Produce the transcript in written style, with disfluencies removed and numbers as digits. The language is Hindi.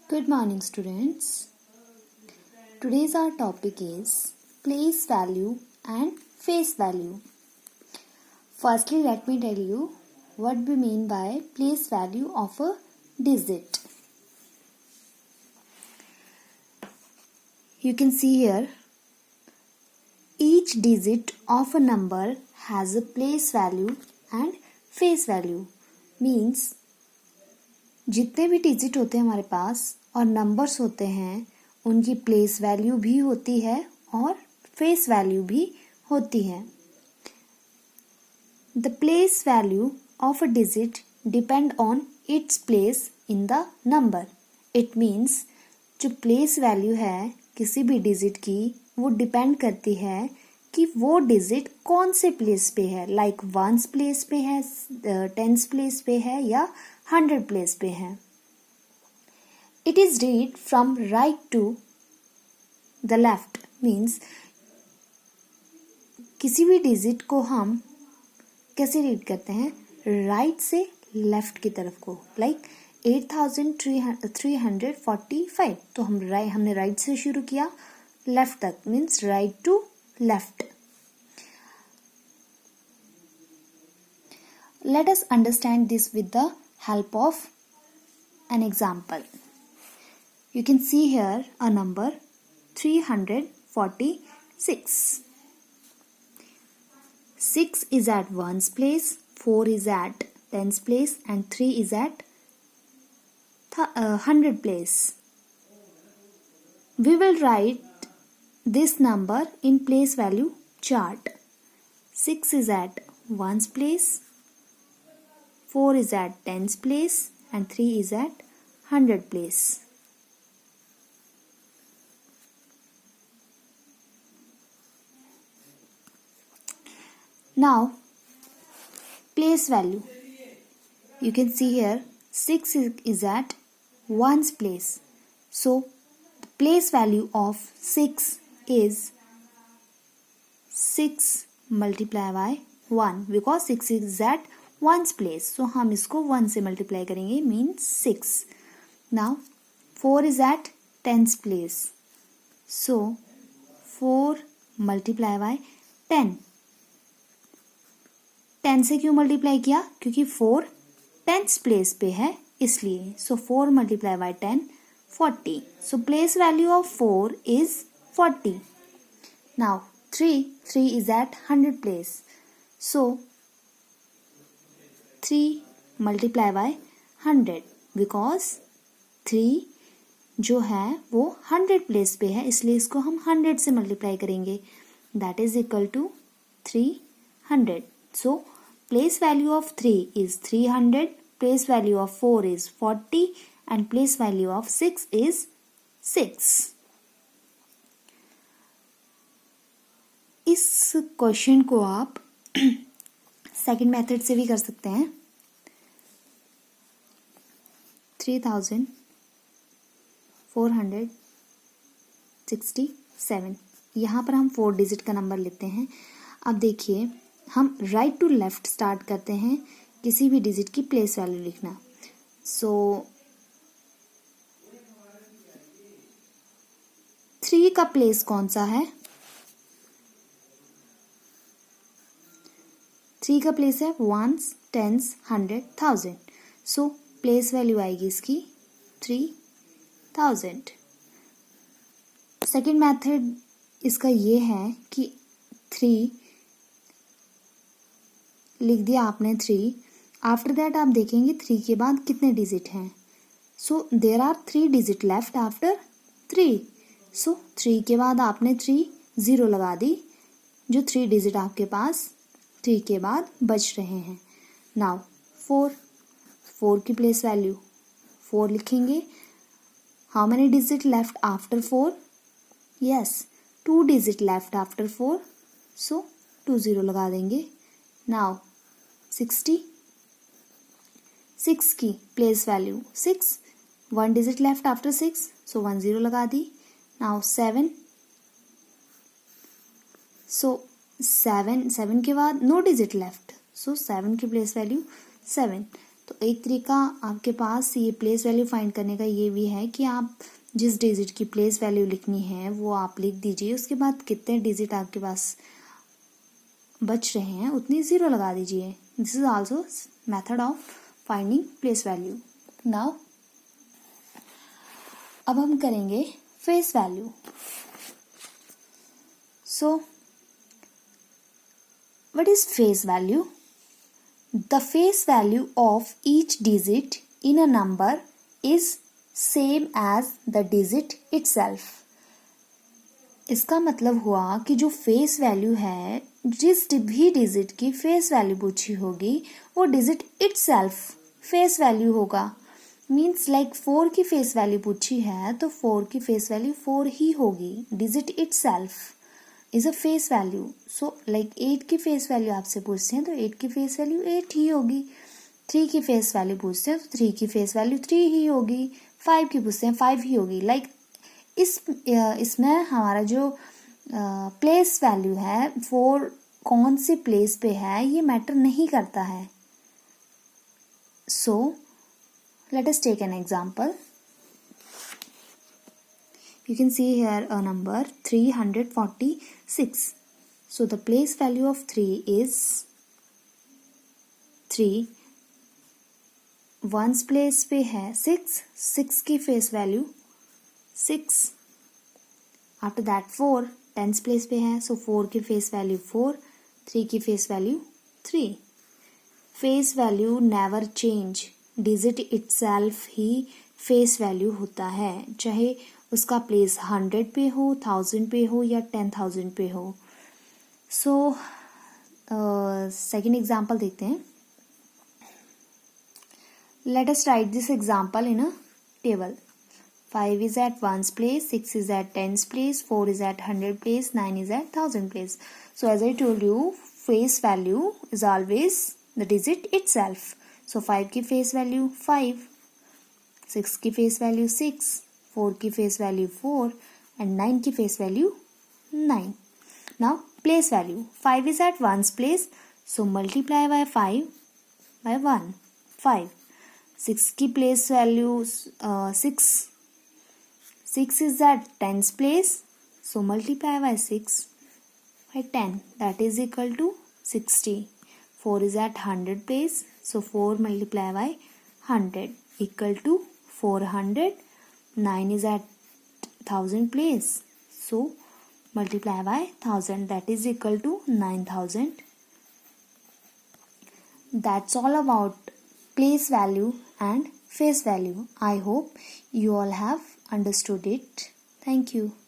Good morning, students. Today's our topic is place value and face value. Firstly, let me tell you what we mean by place value of a digit. You can see here, each digit of a number has a place value and face value. Means जितने भी डिजिट होते हैं हमारे पास और नंबर्स होते हैं उनकी प्लेस वैल्यू भी होती है और फेस वैल्यू भी होती है. The place value of a digit depend on its place in the number. It means जो प्लेस वैल्यू है किसी भी डिजिट की वो डिपेंड करती है कि वो डिजिट कौन से प्लेस पे है. लाइक वंस प्लेस पे है, टेंस प्लेस पे है या 100 प्लेस पे है. It is read from right to the left. Means किसी भी डिजिट को हम कैसे रीड करते हैं, राइट से लेफ्ट की तरफ को. लाइक 8345 तो हमने राइट से शुरू किया लेफ्ट तक. Means right to left. Let us understand this with the help of an example. You can see here a number 346. 6 is at ones place, 4 is at tens place and 3 is at 100 place. We will write this number in place value chart. 6 is at ones place, 4 is at tens place and 3 is at 100 place. Now, place value. You can see here 6 is at ones place. So, the place value of 6 is 6 multiplied by 1 because 6 is at ones place. So हम इसको 1 से मल्टीप्लाई करेंगे means 6. Now 4 is at tens place. So 4 multiply by 10. 10 से क्यों मल्टीप्लाई किया, क्योंकि 4 tens place पे है इसलिए. So 4 multiply by 10 40. So place value of 4 is 40. Now 3 is at 100 place. So 3 multiply by 100 because 3 जो है वो 100 प्लेस पे है इसलिए इसको हम 100 से मल्टीप्लाई करेंगे. That is equal to 300. So place value of 3 is 300, place value of 4 is 40 and place value of 6 is 6. इस क्वेश्चन को आप सेकेंड मेथड से भी कर सकते हैं. 3467. यहाँ पर हम 4 डिजिट का नंबर लेते हैं. अब देखिए हम राइट टू लेफ्ट स्टार्ट करते हैं किसी भी डिजिट की प्लेस वैल्यू लिखना. सो 3 का प्लेस कौन सा है, 3 का प्लेस है वंस, टेंस, 100, 1000. सो प्लेस वैल्यू आएगी इसकी 3000. सेकेंड मेथड इसका ये है कि 3 लिख दिया आपने 3. आफ्टर दैट आप देखेंगे 3 के बाद कितने डिजिट हैं. So there are 3 digit left after 3. So 3 के बाद आपने 3 0 लगा दी. जो 3 डिजिट आपके पास 3 के बाद बच रहे हैं. नाउ 4 की प्लेस वैल्यू 4 लिखेंगे. How many digit left after 4? Yes, 2 digit left after 4. सो 2 0 लगा देंगे. नाउ 60. 6 की place value 6, 1 digit left after 6. सो 1 0 लगा दी. नाउ 7. सो 7 के बाद नो डिजिट लेफ्ट. सो 7 की प्लेस वैल्यू 7. तो एक तरीका आपके पास ये प्लेस वैल्यू फाइंड करने का ये भी है कि आप जिस डिजिट की प्लेस वैल्यू लिखनी है वो आप लिख दीजिए, उसके बाद कितने डिजिट आपके पास बच रहे हैं उतनी ज़ीरो लगा दीजिए. This is also method of finding place value. Now अब हम करेंगे face value. So what is face value? The face value of each digit in a number is same as the digit itself. इसका मतलब हुआ कि जो फेस वैल्यू है, जिस भी डिजिट की फेस वैल्यू पूछी होगी वो डिजिट इटसेल्फ फेस वैल्यू होगा. मीन्स लाइक 4 की फेस वैल्यू पूछी है तो 4 की फेस वैल्यू 4 ही होगी. Digit itself is a face value. So like 8 की फेस वैल्यू आपसे पूछते हैं तो 8 की फेस वैल्यू 8 ही होगी. 3 की फेस वैल्यू पूछते हैं तो 3 की फेस वैल्यू 3 ही होगी. 5 की पूछते हैं 5 ही होगी. लाइक इसमें हमारा जो प्लेस वैल्यू है 4 कौन सी प्लेस पे है ये मैटर नहीं करता है. So let us take an example. You can see here a number 346. So the place value of 3 is 3. Ones place पे है 6. 6 की face value 6. After that 4. Tens place पे है so 4 की face value 4. 3 की face value 3. Face value never change. Digit itself ही face value होता है, चाहे उसका प्लेस 100 पे हो, 1000 पे हो या 10,000 पे हो. सो सेकेंड एग्जाम्पल देखते हैं. Let us right this example in a table. 5 is at 1's place, 6 is at 10's place, 4 is at 100 place, 9 is at 1000 place. So as I told you, face value is always the digit itself. So 5 की face value 5, 6 की face value 6, 4 की फेस वैल्यू 4 एंड 9 की face value 9. Now place value 5 is at 1's place so multiply by 5 by 1 5. 6 की place value 6 is at 10's place so multiply by 6 by 10 that is equal to 60. 4 is at 100 place so 4 multiply by 100 equal to 400. 9 is at 1000 place so multiply by 1000 that is equal to 9000. That's all about place value and face value. I hope you all have understood it. Thank you.